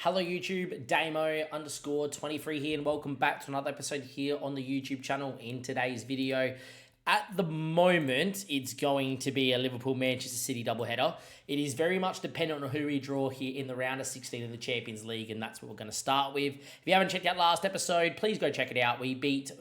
Hello YouTube, Damo_23 here, and welcome back to another episode here on the YouTube channel. In today's video, at the moment, it's going to be a Liverpool-Manchester City doubleheader. It is very much dependent on who we draw here in the round of 16 of the Champions League, and that's what we're going to start with. If you haven't checked out last episode, please go check it out. We beat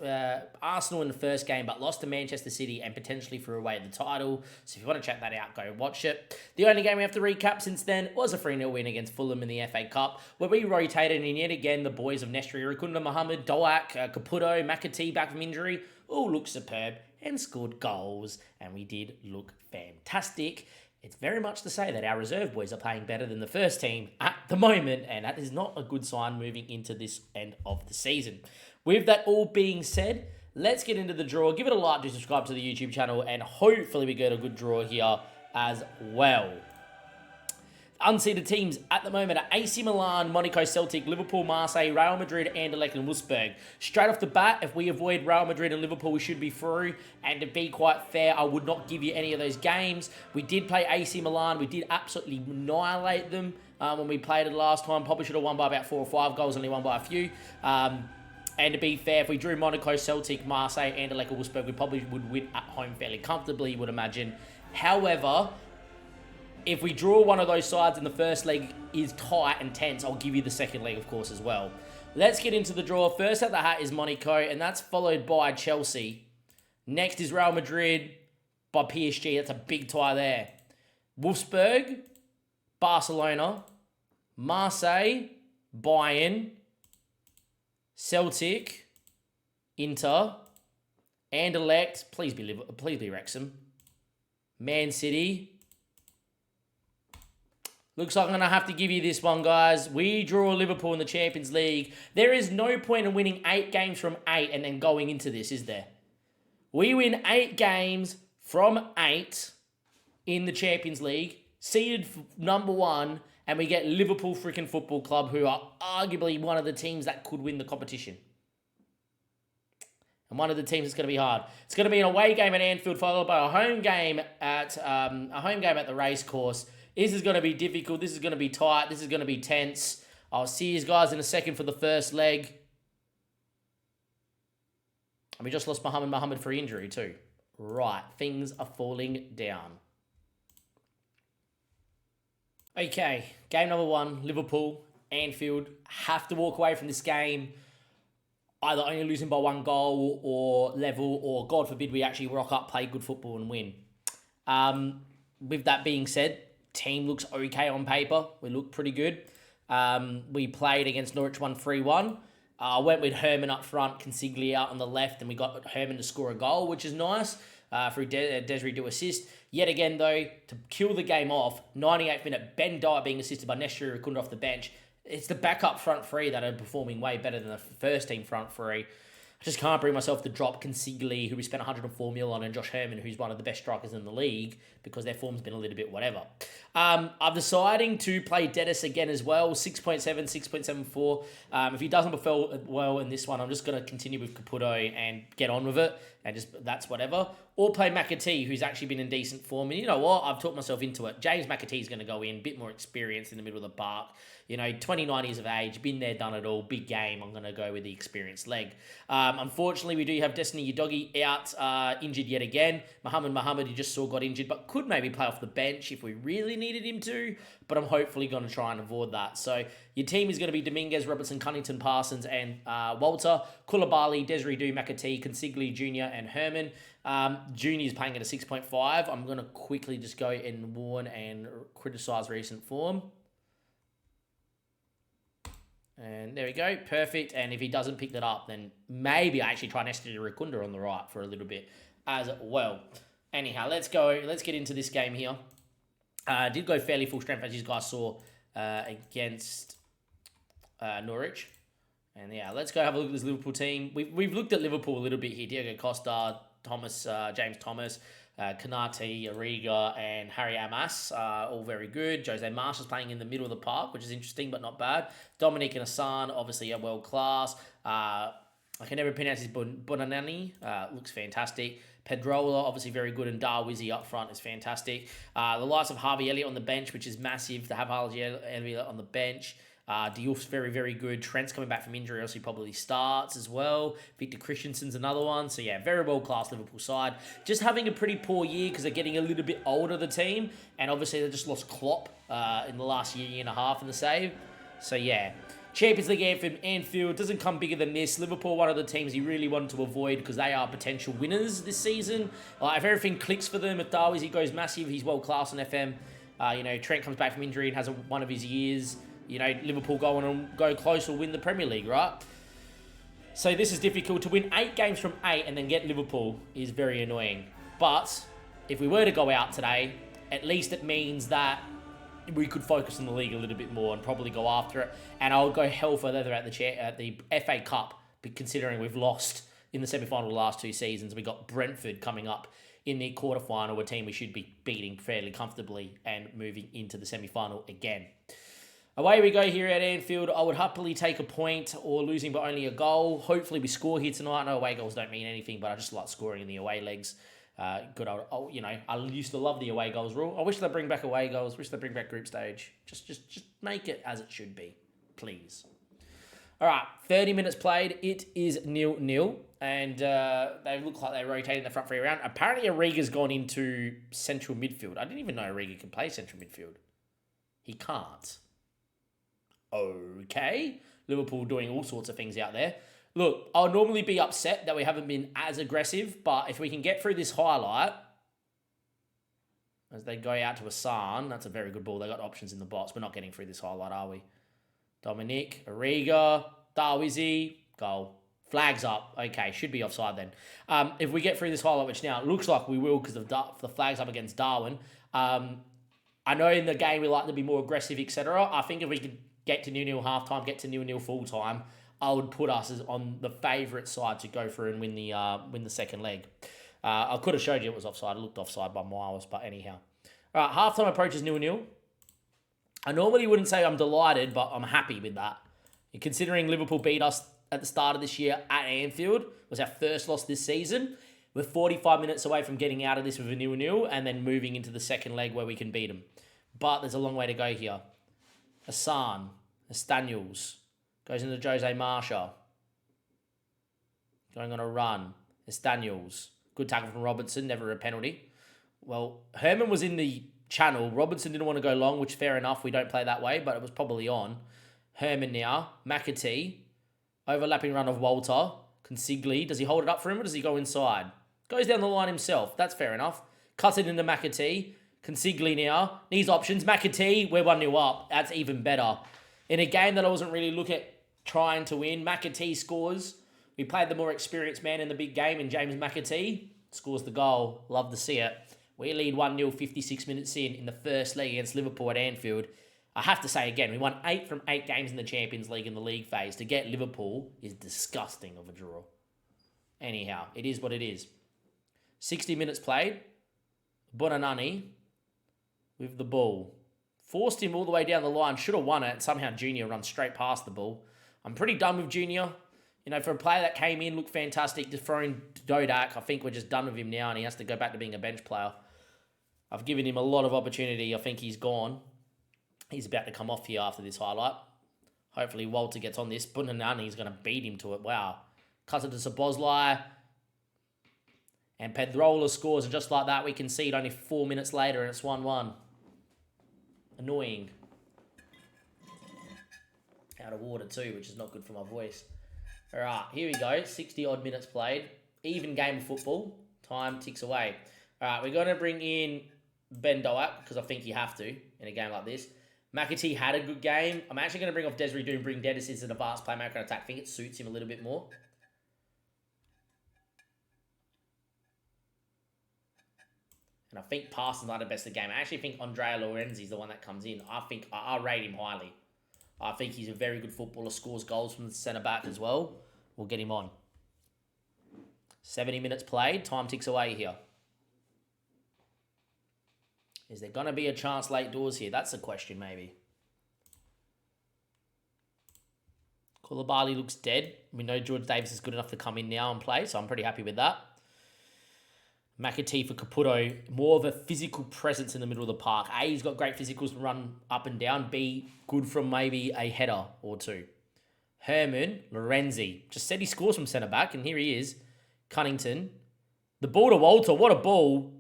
Arsenal in the first game, but lost to Manchester City and potentially threw away the title. So if you want to check that out, go watch it. The only game we have to recap since then was a 3-0 win against Fulham in the FA Cup, where we rotated, and yet again, the boys of Nestri, Rukunda, Mohammed, Doak, Caputo, McAtee back from injury, all looked superb and scored goals, and we did look fantastic. It's very much to say that our reserve boys are playing better than the first team at the moment, and that is not a good sign moving into this end of the season. With that all being said, let's get into the draw. Give it a like, do subscribe to the YouTube channel, and hopefully we get a good draw here as well. Unseeded teams at the moment are AC Milan, Monaco, Celtic, Liverpool, Marseille, Real Madrid, Anderlecht, and Wolfsburg. Straight off the bat, if we avoid Real Madrid and Liverpool, we should be through. And to be quite fair, I would not give you any of those games. We did play AC Milan. We did absolutely annihilate them when we played it last time. Probably should have won by about 4 or 5 goals, only won by a few. And to be fair, if we drew Monaco, Celtic, Marseille, Anderlecht, or Wolfsburg, we probably would win at home fairly comfortably, you would imagine. However, if we draw one of those sides and the first leg is tight and tense, I'll give you the second leg, of course, as well. Let's get into the draw. First at the hat is Monaco, and that's followed by Chelsea. Next is Real Madrid by PSG. That's a big tie there. Wolfsburg, Barcelona, Marseille, Bayern, Celtic, Inter, Anderlecht, please be Wrexham, Man City. Looks like I'm going to have to give you this one, guys. We draw Liverpool in the Champions League. There is no point in winning 8 games from 8 and then going into this, is there? We win 8 games from 8 in the Champions League, seeded number 1, and we get Liverpool freaking Football Club, who are arguably one of the teams that could win the competition. And one of the teams that's going to be hard. It's going to be an away game at Anfield, followed by a home game at the racecourse. This is going to be difficult. This is going to be tight. This is going to be tense. I'll see you guys in a second for the first leg. And we just lost Mohammed for injury too. Right, things are falling down. Okay, game number 1, Liverpool, Anfield. Have to walk away from this game either only losing by 1 goal or level, or God forbid we actually rock up, play good football and win. With that being said, team looks okay on paper. We look pretty good. We played against Norwich 3-1. I went with Herman up front, Consigli out on the left, and we got Herman to score a goal, which is nice. Through Desiree to assist. Yet again, though, to kill the game off, 98th minute, Ben Dyer being assisted by Nestri Rukunda off the bench. It's the backup front three that are performing way better than the first team front three. I just can't bring myself to drop Consigli, who we spent 104 mil on, and Josh Herman, who's one of the best strikers in the league, because their form's been a little bit whatever. I'm deciding to play Dennis again as well, 6.7, 6.74. If he doesn't perform well in this one, I'm just going to continue with Caputo and get on with it, and just that's whatever. Or play McAtee, who's actually been in decent form. And you know what? I've talked myself into it. James McAtee's going to go in, bit more experience in the middle of the park. 29 years of age, been there, done it all, big game. I'm going to go with the experienced leg. Unfortunately, we do have Destiny Udogi out, injured yet again. Mohammed, you just saw, got injured, but could maybe play off the bench if we really needed him to. But I'm hopefully going to try and avoid that. So your team is going to be Dominguez, Robertson, Cunnington, Parsons, and Walter. Koulibaly, Desiree Du, McAtee, Consigli Jr., and Herman. Junior is playing at a 6.5. I'm going to quickly just go and warn and criticise recent form. And there we go, perfect. And if he doesn't pick that up, then maybe I actually try Nestri Rukunda on the right for a little bit as well. Anyhow, let's get into this game here. Did go fairly full strength, as you guys saw, against Norwich. And yeah, let's go have a look at this Liverpool team. We've looked at Liverpool a little bit here. Diego Costa, James Thomas, Kanate, Arriga, and Harry Amas, all very good. Jose Marshall's playing in the middle of the park, which is interesting, but not bad. Dominic and Hassan, obviously a world class. I can never pronounce his Bonanani. Looks fantastic. Pedrola, obviously very good, and Darwizi up front is fantastic. The likes of Harvey Elliott on the bench, which is massive to have Harvey Elliott on the bench. Diouf's very, very good. Trent's coming back from injury, else he probably starts as well. Victor Christensen's another one. So, yeah, very well-class Liverpool side. Just having a pretty poor year because they're getting a little bit older, the team. And obviously, they just lost Klopp in the last year and a half in the save. So, yeah. Champions League anthem, Anfield, doesn't come bigger than this. Liverpool, one of the teams he really wanted to avoid because they are potential winners this season. If everything clicks for them, if Darwish goes massive, he's world-class on FM. Trent comes back from injury and has one of his years. Liverpool go close or win the Premier League, right? So this is difficult. To win 8 games from 8 and then get Liverpool is very annoying. But if we were to go out today, at least it means that we could focus on the league a little bit more and probably go after it. And I'll go hell for leather at the FA Cup, considering we've lost in the semi-final the last 2 seasons. We got Brentford coming up in the quarterfinal, a team we should be beating fairly comfortably and moving into the semi-final again. Away we go here at Anfield. I would happily take a point or losing by only a goal. Hopefully we score here tonight. I know away goals don't mean anything, but I just like scoring in the away legs. Good old, I used to love the away goals rule. I wish they'd bring back away goals. Wish they'd bring back group stage. Just make it as it should be, please. All right, 30 minutes played. It is 0-0, and they look like they're rotating the front three around. Apparently, Origa's gone into central midfield. I didn't even know Origa can play central midfield. He can't. Okay, Liverpool doing all sorts of things out there. Look, I'll normally be upset that we haven't been as aggressive, but if we can get through this highlight, as they go out to Hassan, that's a very good ball. They got options in the box. We're not getting through this highlight, are we? Dominic, Origa, Darwish, goal. Flags up. Okay, should be offside then. If we get through this highlight, which now it looks like we will because of the flags up against Darwin. I know in the game we like to be more aggressive, etc. I think if we could get to 0-0 halftime, get to 0-0 full time, I would put us as on the favourite side to go through and win the second leg. I could have showed you it was offside. It looked offside by miles, but anyhow. All right, halftime approaches 0-0. I normally wouldn't say I'm delighted, but I'm happy with that. And considering Liverpool beat us at the start of this year at Anfield, it was our first loss this season. We're 45 minutes away from getting out of this with a 0-0 and then moving into the second leg where we can beat them. But there's a long way to go here. Hassan, Estaniels, goes into Jose Marsha. Going on a run. Estaniels. Good tackle from Robertson, never a penalty. Well, Herman was in the channel. Robertson didn't want to go long, which fair enough. We don't play that way, but it was probably on. Herman now. McAtee. Overlapping run of Walter. Consigli. Does he hold it up for him or does he go inside? Goes down the line himself. That's fair enough. Cuts it into McAtee. Consigli now. Needs options. McAtee. We're 1-0 up. That's even better. In a game that I wasn't really looking at trying to win, McAtee scores. We played the more experienced man in the big game, and James McAtee scores the goal. Love to see it. We lead 1-0 56 minutes in the first leg against Liverpool at Anfield. I have to say again, we won 8 from 8 games in the Champions League in the league phase. To get Liverpool is disgusting of a draw. Anyhow, it is what it is. 60 minutes played. Bonanani with the ball. Forced him all the way down the line. Should have won it. Somehow Junior runs straight past the ball. I'm pretty done with Junior. For a player that came in, looked fantastic, just throwing Dodak, I think we're just done with him now and he has to go back to being a bench player. I've given him a lot of opportunity. I think he's gone. He's about to come off here after this highlight. Hopefully Walter gets on this. Bunanani's going to beat him to it. Wow. Cuts it to Szoboszlai. And Pedrola scores, and just like that, we concede only 4 minutes later and it's 1-1. Annoying. Out of water too, which is not good for my voice. All right, here we go. 60-odd minutes played. Even game of football. Time ticks away. All right, we're going to bring in Ben Doak because I think you have to in a game like this. McAtee had a good game. I'm actually going to bring off Desiree Doom, bring Dennis as an advanced playmaker and attack. I think it suits him a little bit more. And I think Parsons are the best of the game. I actually think Andrea Lorenzi is the one that comes in. I rate him highly. I think he's a very good footballer, scores goals from the centre-back as well. We'll get him on. 70 minutes played. Time ticks away here. Is there going to be a chance late doors here? That's the question, maybe. Koulibaly looks dead. We know George Davis is good enough to come in now and play, so I'm pretty happy with that. McAtee for Caputo, more of a physical presence in the middle of the park. A, he's got great physicals to run up and down. B, good from maybe a header or two. Herman, Lorenzi. Just said he scores from centre-back, and here he is. Cunnington. The ball to Walter, what a ball.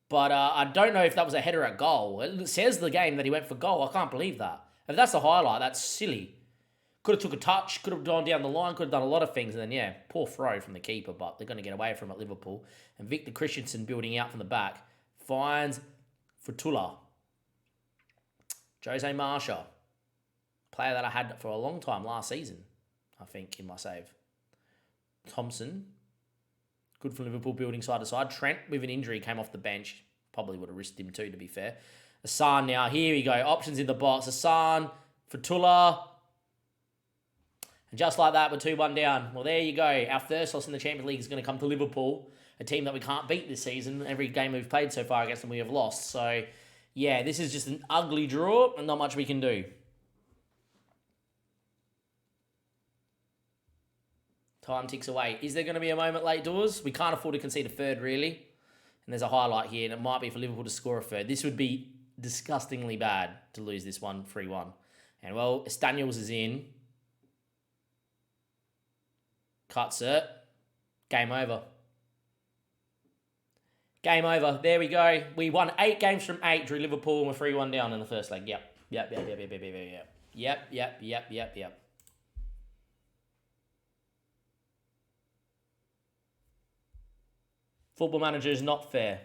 But I don't know if that was a header at goal. It says the game that he went for goal. I can't believe that. If that's the highlight, that's silly. Could have took a touch, could have gone down the line, could have done a lot of things. And then, yeah, poor throw from the keeper, but they're going to get away from it at Liverpool. And Victor Christensen building out from the back. Finds Futula. Jose Marsha. Player that I had for a long time last season, I think, in my save. Thompson. Good for Liverpool building side to side. Trent with an injury came off the bench. Probably would have risked him too, to be fair. Hassan now. Here we go. Options in the box. Hassan. Futula. And just like that, we're 2-1 down. Well, there you go. Our first loss in the Champions League is going to come to Liverpool, a team that we can't beat this season. Every game we've played so far against them, we have lost. So, yeah, this is just an ugly draw and not much we can do. Time ticks away. Is there going to be a moment late doors? We can't afford to concede a third, really. And there's a highlight here, and it might be for Liverpool to score a third. This would be disgustingly bad to lose this one 3-1. And, well, Staniels is in. Cuts it. Game over. Game over. There we go. We won 8 games from 8, drew Liverpool, and we're 3-1 down in the first leg. Yep. Football Manager is not fair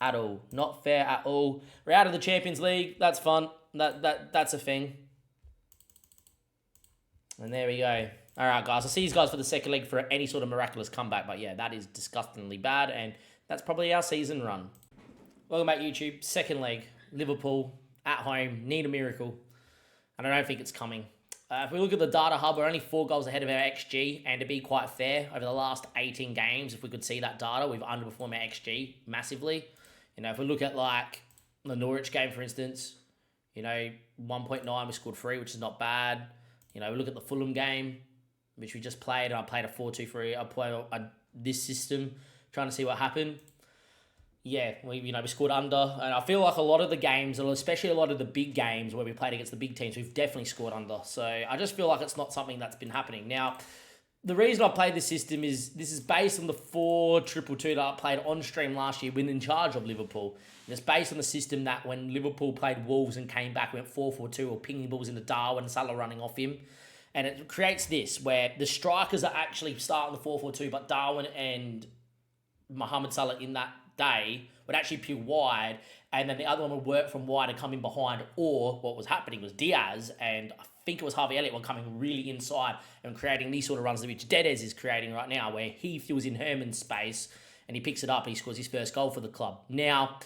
at all. Not fair at all. We're out of the Champions League. That's fun. That's a thing. And there we go. All right, guys. I'll see you guys for the second leg for any sort of miraculous comeback. But yeah, that is disgustingly bad. And that's probably our season run. Welcome back, YouTube. Second leg. Liverpool at home. Need a miracle. And I don't think it's coming. If we look at the data hub, we're only 4 goals ahead of our XG. And to be quite fair, over the last 18 games, if we could see that data, we've underperformed our XG massively. You know, if we look at like the Norwich game, for instance, you know, 1.9, we scored 3, which is not bad. You know, we look at the Fulham game, which we just played, and I played a 4-2-3. I played this system, trying to see what happened. Yeah, we scored under, and I feel like a lot of the games, especially a lot of the big games where we played against the big teams, we've definitely scored under. So I just feel like it's not something that's been happening. Now, the reason I played this system is this is based on the 4-2-2 that I played on stream last year when in charge of Liverpool. And it's based on the system that when Liverpool played Wolves and came back, went 4-4-2 or pinging balls into Darwin and Salah running off him. And it creates this, where the strikers are actually starting the 4-4-2, but Darwin and Mohamed Salah in that day would actually peel wide, and then the other one would work from wide and come in behind, or what was happening was Diaz and I think it was Harvey Elliott were coming really inside and creating these sort of runs which Dedez is creating right now, where he fills in Herman's space and he picks it up and he scores his first goal for the club. Now,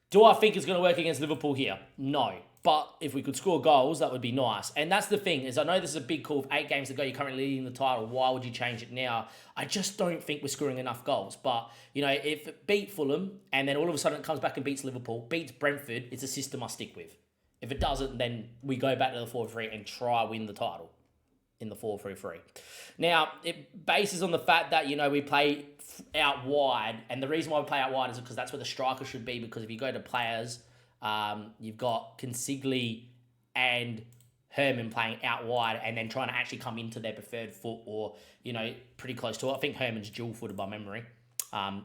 do I think it's going to work against Liverpool here? No. But if we could score goals, that would be nice. And that's the thing, is I know this is a big call with 8 games to go. You're currently leading the title. Why would you change it now? I just don't think we're scoring enough goals. But, you know, if it beat Fulham and then all of a sudden it comes back and beats Liverpool, beats Brentford, it's a system I stick with. If it doesn't, then we go back to the 4-3 and try win the title in the 4-3-3. Now, it bases on the fact that, you know, we play out wide. And the reason why we play out wide is because that's where the striker should be. Because if you go to players... you've got Consigli and Herman playing out wide and then trying to actually come into their preferred foot or, you know, pretty close to it. I think Herman's dual-footed by memory.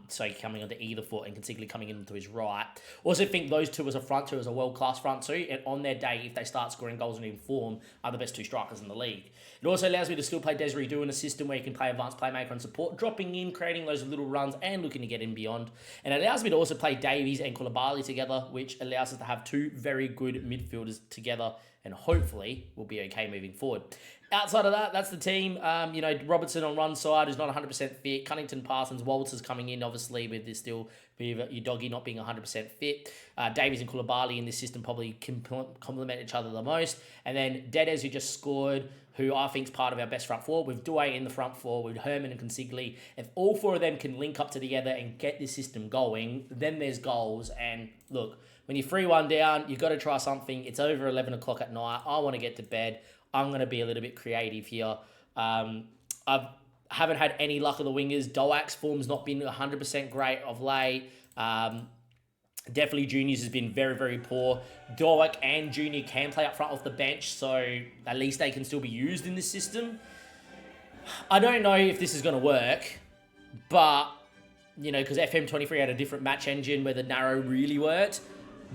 So coming onto either foot and Consigli coming into his right. Also think those two as a front two, as a world-class front two. And on their day, if they start scoring goals and in form, are the best 2 strikers in the league. It also allows me to still play Desiree Do in a system where you can play advanced playmaker and support, dropping in, creating those little runs and looking to get in beyond. And it allows me to also play Davies and Koulibaly together, which allows us to have 2 very good midfielders together, and hopefully we'll be okay moving forward. Outside of that, that's the team. You know, Robertson on one side is not 100% fit. Cunnington, Parsons, Walters coming in, obviously, with this still, with your doggy not being 100% fit. Davies and Koulibaly in this system probably complement each other the most. And then Dedez, who just scored, who I think is part of our best front four, with Doué in the front four, with Herman and Consigli. If all 4 of them can link up together and get this system going, then there's goals. And look, when you're 3-1 down, you've got to try something. It's over 11 o'clock at night. I want to get to bed. I'm going to be a little bit creative here. I've Haven't had any luck of the wingers. Doak's form's not been 100% great of late. Definitely Juniors has been very, very poor. Doak and Junior can play up front off the bench, so at least they can still be used in this system. I don't know if this is going to work, but, you know, because FM24 had a different match engine where the narrow really worked.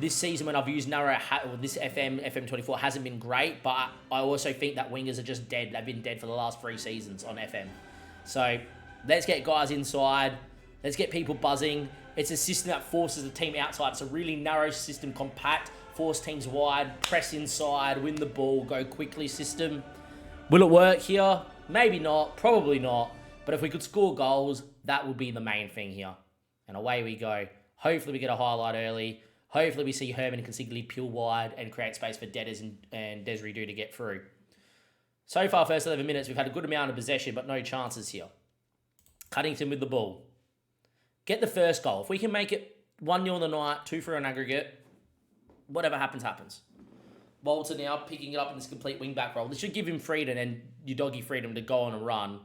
This season when I've used narrow, this FM24 hasn't been great, but I also think that wingers are just dead. They've been dead for the last 3 seasons on FM. So let's get guys inside. Let's get people buzzing. It's a system that forces the team outside. It's a really narrow system, compact, force teams wide, press inside, win the ball, go quickly system. Will it work here? Maybe not, probably not. But if we could score goals, that would be the main thing here. And away we go. Hopefully we get a highlight early. Hopefully we see Herman and Consigli peel wide and create space for Dedes and Desiree to get through. So far, first 11 minutes, we've had a good amount of possession, but no chances here. Cunnington with the ball. Get the first goal. If we can make it 1-0 on the night, 2-3 on aggregate, whatever happens, happens. Walter now picking it up in this complete wing-back role. This should give him freedom and your doggy freedom to go on and run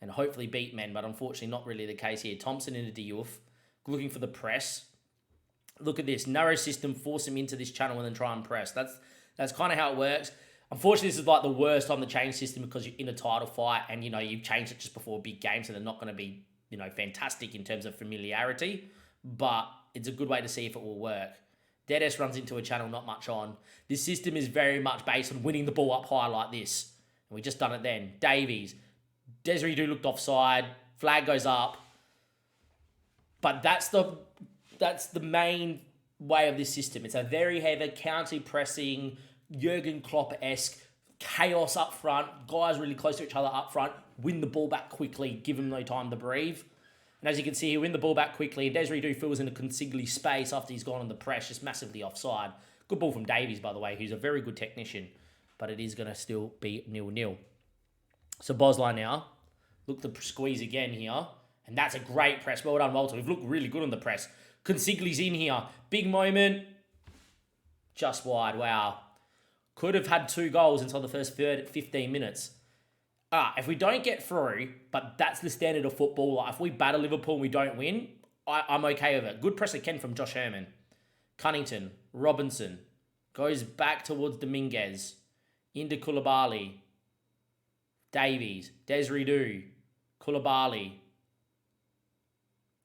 and hopefully beat men, but unfortunately not really the case here. Thompson into Diouf, looking for the press. Look at this. Narrow system, force him into this channel and then try and press. That's kind of how it works. Unfortunately, this is like the worst time to change system because you're in a title fight and, you know, you've changed it just before a big game, so they're not going to be, you know, fantastic in terms of familiarity, but it's a good way to see if it will work. Dedes runs into a channel, not much on. This system is very much based on winning the ball up high like this. And we just done it then. Davies. Desiree Do looked offside. Flag goes up. But that's the main way of this system. It's a very heavy, counter-pressing, Jurgen Klopp-esque chaos up front. Guys really close to each other up front. Win the ball back quickly. Give them no time to breathe. And as you can see, he win the ball back quickly. Desiree Do fills in a Consigli space after he's gone on the press, just massively offside. Good ball from Davies, by the way, who's a very good technician. But it is going to still be 0-0. So Bosline now. Look to squeeze again here. And that's a great press. Well done, Walter. We've looked really good on the press. Consigli's in here. Big moment. Just wide. Wow. Could have had 2 goals until the first 15 minutes. If we don't get through, but that's the standard of football. Like if we batter Liverpool and we don't win, I'm okay with it. Good press again from Josh Herman. Cunnington. Robinson. Goes back towards Dominguez. Into Koulibaly. Davies. Desiree Do. Koulibaly.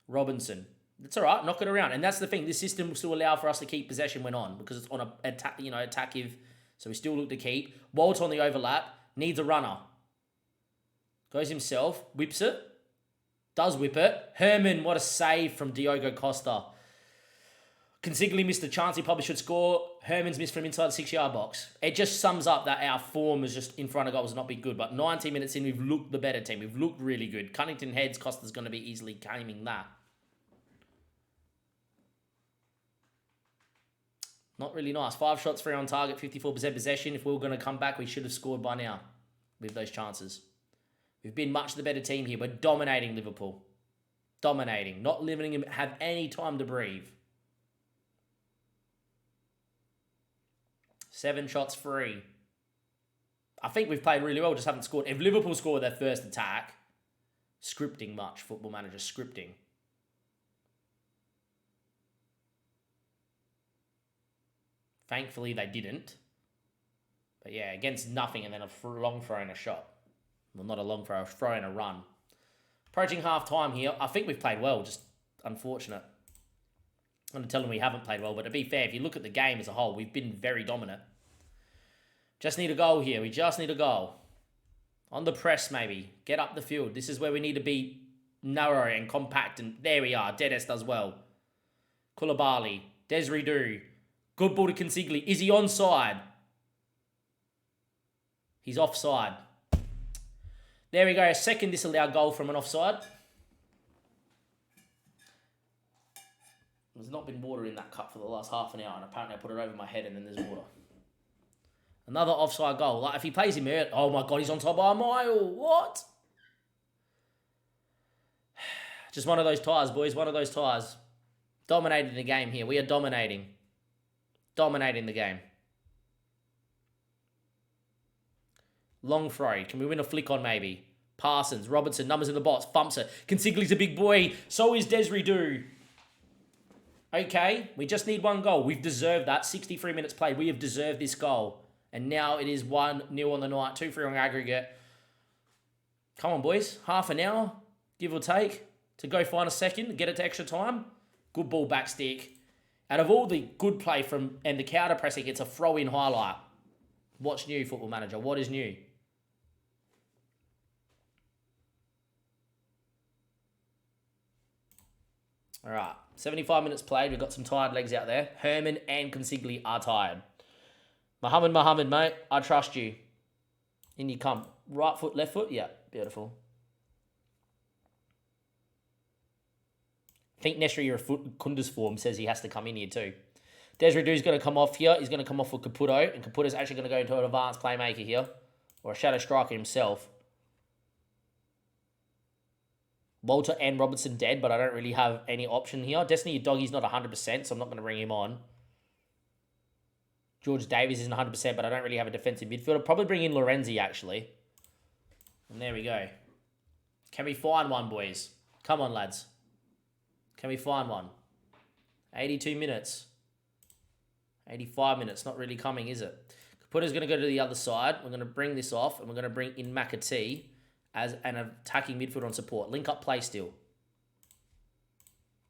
Robinson. That's all right. Knock it around. And that's the thing. This system will still allow for us to keep possession when on because it's on a attackive. So we still look to keep. Waltz on the overlap. Needs a runner. Goes himself. Whips it. Does whip it. Herman, what a save from Diogo Costa. Consigli missed a chance. He probably should score. Herman's missed from inside the 6-yard box. It just sums up that our form is just in front of goals not been good. But 19 minutes in, we've looked the better team. We've looked really good. Cunnington heads. Costa's going to be easily gaming that. Not really nice. 5 shots, 3 on target, 54% possession. If we were going to come back, we should have scored by now with those chances. We've been much the better team here. We're dominating Liverpool. Dominating. Not letting him have any time to breathe. 7 shots, 3. I think we've played really well, just haven't scored. If Liverpool score their first attack, scripting much, Football Manager scripting. Thankfully, they didn't. But yeah, against nothing and then a long throw and a shot. Well, not a long throw, a throw and a run. Approaching half-time here. I think we've played well, just unfortunate. I'm going to tell them we haven't played well, but to be fair, if you look at the game as a whole, we've been very dominant. Just need a goal here. We just need a goal. On the press, maybe. Get up the field. This is where we need to be narrow and compact. And there we are. Dedes does well. Koulibaly. Desiree Do. Good ball to Consigli. Is he onside? He's offside. There we go. A second disallowed goal from an offside. There's not been water in that cup for the last half an hour, and apparently I put it over my head and then there's water. Another offside goal. Like, if he plays him early, oh my God, he's onside by a mile. What? Just one of those tires, boys. One of those tires. Dominating the game here. We are dominating. Dominating the game. Long throw. Can we win a flick on maybe? Parsons, Robertson, numbers in the box, thumps it. Consigli's a big boy. So is Desiree. Okay, we just need one goal. We've deserved that. 63 minutes played. We have deserved this goal. And now it is 1-0 on the night. 2-3 on aggregate. Come on, boys. Half an hour, give or take, to go find a second, get it to extra time. Good ball back stick. Out of all the good play from and the counter pressing, it's a throw-in highlight. What's new, Football Manager? What is new? All right, 75 minutes played. We've got some tired legs out there. Herman and Consigli are tired. Mohammed, mate, I trust you. In you come. Right foot, left foot? Yeah, beautiful. I think Nesri Kunda's form says he has to come in here too. Desiree going to come off here. He's going to come off with Caputo. And Caputo's actually going to go into an advanced playmaker here. Or a shadow striker himself. Walter and Robertson dead, but I don't really have any option here. Destiny Doggy's not 100%, so I'm not going to bring him on. George Davies isn't 100%, but I don't really have a defensive midfielder. I'll probably bring in Lorenzi, actually. And there we go. Can we find one, boys? Come on, lads. Can we find one? 82 minutes. 85 minutes. Not really coming, is it? Caputo's going to go to the other side. We're going to bring this off, and we're going to bring in McAtee as an attacking midfielder on support. Link up play still.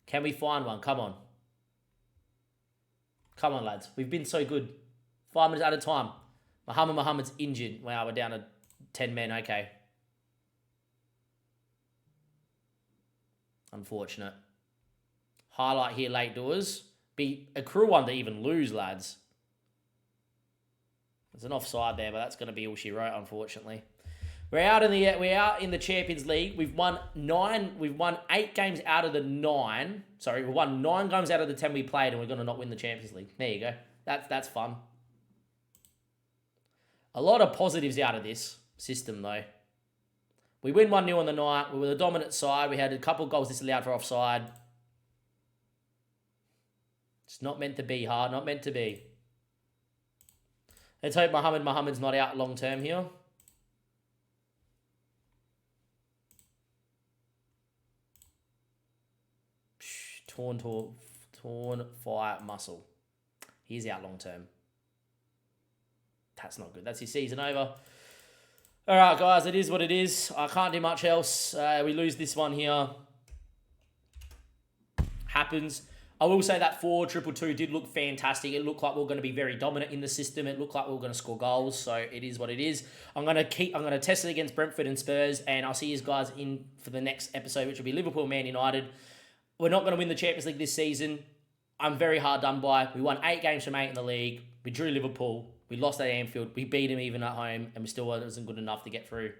Can we find one? Come on. Come on, lads. We've been so good. 5 minutes at a time. Muhammad's injured. Wow, we're down to 10 men. Okay. Unfortunate. Highlight here, late doors. Be a cruel one to even lose, lads. There's an offside there, but that's going to be all she wrote, unfortunately. We're out in the Champions League. We've won 8 games out of the 9. Sorry, we won 9 games out of the 10 we played, and we're going to not win the Champions League. There you go. That's fun. A lot of positives out of this system, though. We win 1-0 on the night. We were the dominant side. We had a couple of goals disallowed for offside. It's not meant to be hard. Not meant to be. Let's hope Muhammad's not out long term here. Torn fire muscle. He's out long term. That's not good. That's his season over. All right, guys, it is what it is. I can't do much else. We lose this one here. Happens. I will say that 4-2-2 did look fantastic. It looked like we were going to be very dominant in the system. It looked like we were going to score goals. So it is what it is. I'm going to test it against Brentford and Spurs, and I'll see you guys in for the next episode, which will be Liverpool Man United. We're not going to win the Champions League this season. I'm very hard done by. We won 8 games from 8 in the league. We drew Liverpool. We lost at Anfield. We beat them even at home, and we still wasn't good enough to get through.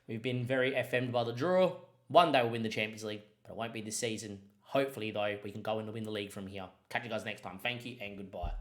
We've been very FM'd by the draw. One day we'll win the Champions League, but it won't be this season. Hopefully, though, we can go in to win the league from here. Catch you guys next time. Thank you and goodbye.